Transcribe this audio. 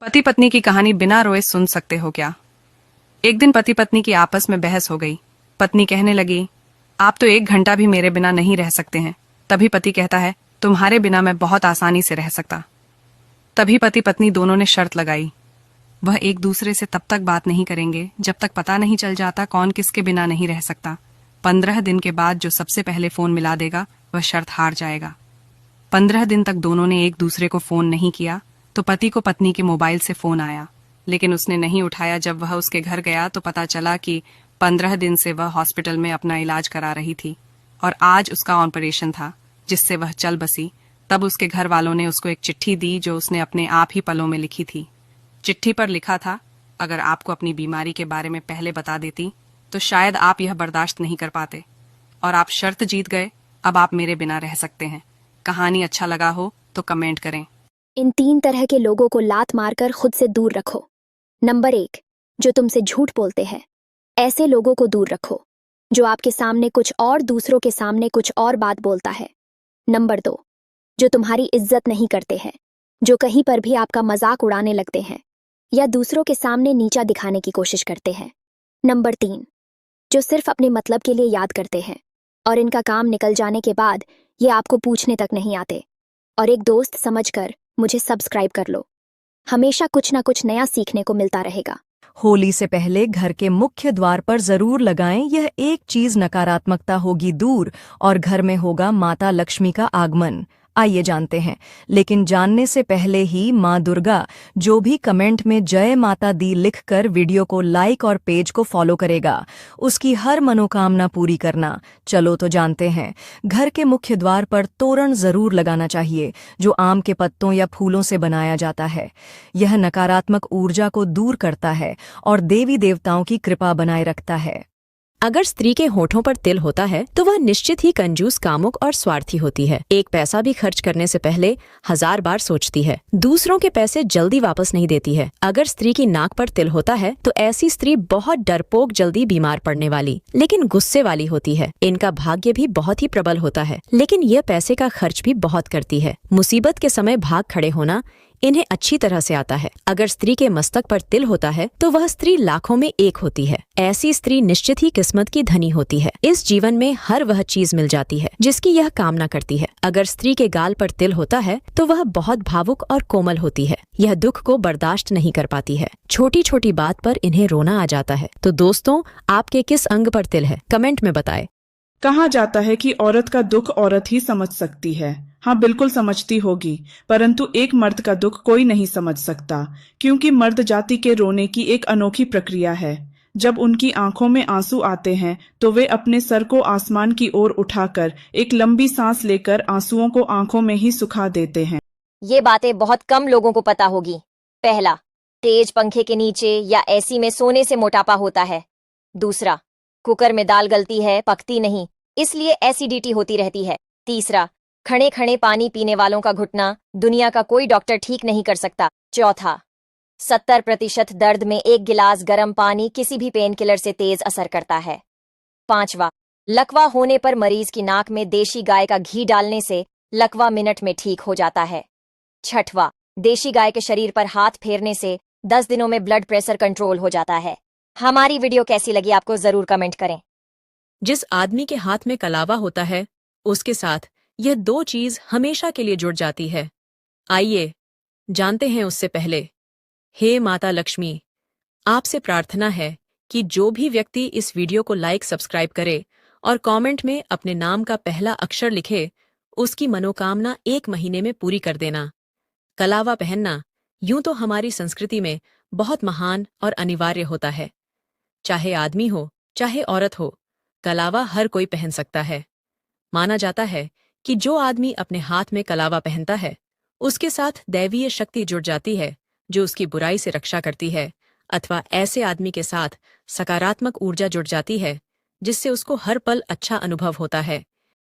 पति पत्नी की कहानी बिना रोए सुन सकते हो क्या? एक दिन पति पत्नी की आपस में बहस हो गई। पत्नी कहने लगी, आप तो 1 घंटा भी मेरे बिना नहीं रह सकते हैं। तभी पति कहता है, तुम्हारे बिना मैं बहुत आसानी से रह सकता। तभी पति पत्नी दोनों ने शर्त लगाई, वह एक दूसरे से तब तक बात नहीं करेंगे जब तक पता नहीं चल जाता कौन किसके बिना नहीं रह सकता। 15 दिन के बाद जो सबसे पहले फोन मिला देगा वह शर्त हार जाएगा। 15 दिन तक दोनों ने एक दूसरे को फोन नहीं किया तो पति को पत्नी के मोबाइल से फोन आया, लेकिन उसने नहीं उठाया। जब वह उसके घर गया तो पता चला कि 15 दिन से वह हॉस्पिटल में अपना इलाज करा रही थी और आज उसका ऑपरेशन था जिससे वह चल बसी। तब उसके घर वालों ने उसको एक चिट्ठी दी जो उसने अपने आप ही पलों में लिखी थी। चिट्ठी पर लिखा था, अगर आपको अपनी बीमारी के बारे में पहले बता देती तो शायद आप यह बर्दाश्त नहीं कर पाते और आप शर्त जीत गए। अब आप मेरे बिना रह सकते हैं। कहानी अच्छा लगा हो तो कमेंट करें। इन 3 तरह के लोगों को लात मारकर खुद से दूर रखो। नंबर 1, जो तुमसे झूठ बोलते हैं। ऐसे लोगों को दूर रखो जो आपके सामने कुछ और दूसरों के सामने कुछ और बात बोलता है। नंबर 2, जो तुम्हारी इज्जत नहीं करते हैं, जो कहीं पर भी आपका मजाक उड़ाने लगते हैं या दूसरों के सामने नीचा दिखाने की कोशिश करते हैं। नंबर 3, जो सिर्फ अपने मतलब के लिए याद करते हैं और इनका काम निकल जाने के बाद ये आपको पूछने तक नहीं आते। और एक दोस्त समझकर मुझे सब्सक्राइब कर लो, हमेशा कुछ ना कुछ नया सीखने को मिलता रहेगा। होली से पहले घर के मुख्य द्वार पर जरूर लगाएं। यह एक चीज नकारात्मकता होगी दूर और घर में होगा माता लक्ष्मी का आगमन। आइए जानते हैं, लेकिन जानने से पहले ही माँ दुर्गा जो भी कमेंट में जय माता दी लिखकर वीडियो को लाइक और पेज को फॉलो करेगा, उसकी हर मनोकामना पूरी करना। चलो तो जानते हैं। घर के मुख्य द्वार पर तोरण जरूर लगाना चाहिए जो आम के पत्तों या फूलों से बनाया जाता है। यह नकारात्मक ऊर्जा को दूर करता है और देवी देवताओं की कृपा बनाए रखता है। अगर स्त्री के होठों पर तिल होता है तो वह निश्चित ही कंजूस, कामुक और स्वार्थी होती है। एक पैसा भी खर्च करने से पहले 1000 बार सोचती है। दूसरों के पैसे जल्दी वापस नहीं देती है। अगर स्त्री की नाक पर तिल होता है तो ऐसी स्त्री बहुत डरपोक, जल्दी बीमार पड़ने वाली, लेकिन गुस्से वाली होती है। इनका भाग्य भी बहुत ही प्रबल होता है, लेकिन यह पैसे का खर्च भी बहुत करती है। मुसीबत के समय भाग खड़े होना इन्हें अच्छी तरह से आता है। अगर स्त्री के मस्तक पर तिल होता है तो वह स्त्री लाखों में एक होती है। ऐसी स्त्री निश्चित ही किस्मत की धनी होती है। इस जीवन में हर वह चीज मिल जाती है जिसकी यह कामना करती है। अगर स्त्री के गाल पर तिल होता है तो वह बहुत भावुक और कोमल होती है। यह दुख को बर्दाश्त नहीं कर पाती है। छोटी छोटी बात पर इन्हें रोना आ जाता है। तो दोस्तों, आपके किस अंग पर तिल है, कमेंट में बताएं। कहा जाता है कि औरत का दुख औरत ही समझ सकती है। हाँ, बिल्कुल समझती होगी, परंतु एक मर्द का दुख कोई नहीं समझ सकता, क्योंकि मर्द जाति के रोने की एक अनोखी प्रक्रिया है। जब उनकी आंखों में आंसू आते हैं तो वे अपने सर को आसमान की ओर उठाकर एक लंबी सांस लेकर आंसुओं को आंखों में ही सुखा देते हैं। ये बातें बहुत कम लोगों को पता होगी। पहला, तेज पंखे के नीचे या एसी में सोने से मोटापा होता है। दूसरा, कुकर में दाल गलती है, पकती नहीं, इसलिए एसिडिटी होती रहती है। तीसरा, खड़े खड़े पानी पीने वालों का घुटना दुनिया का कोई डॉक्टर ठीक नहीं कर सकता। चौथा, 70% दर्द में 1 गिलास गर्म पानी किसी भी पेन किलर से तेज असर करता है। पांचवा, लकवा होने पर मरीज की नाक में देशी गाय का घी डालने से लकवा मिनट में ठीक हो जाता है। छठवां, देशी गाय के शरीर पर हाथ फेरने से 10 दिनों में ब्लड प्रेशर कंट्रोल हो जाता है। हमारी वीडियो कैसी लगी आपको जरूर कमेंट करें। जिस आदमी के हाथ में कलावा होता है उसके साथ यह 2 चीज हमेशा के लिए जुड़ जाती है। आइए जानते हैं उससे पहले। हे माता लक्ष्मी, आपसे प्रार्थना है कि जो भी व्यक्ति इस वीडियो को लाइक, सब्सक्राइब करे और कमेंट में अपने नाम का पहला अक्षर लिखे, उसकी मनोकामना 1 महीने में पूरी कर देना। कलावा पहनना यूं तो हमारी संस्कृति में बहुत महान और अनिवार्य होता है। चाहे आदमी हो चाहे औरत हो, कलावा हर कोई पहन सकता है। माना जाता है कि जो आदमी अपने हाथ में कलावा पहनता है उसके साथ दैवीय शक्ति जुड़ जाती है जो उसकी बुराई से रक्षा करती है, अथवा ऐसे आदमी के साथ सकारात्मक ऊर्जा जुड़ जाती है जिससे उसको हर पल अच्छा अनुभव होता है।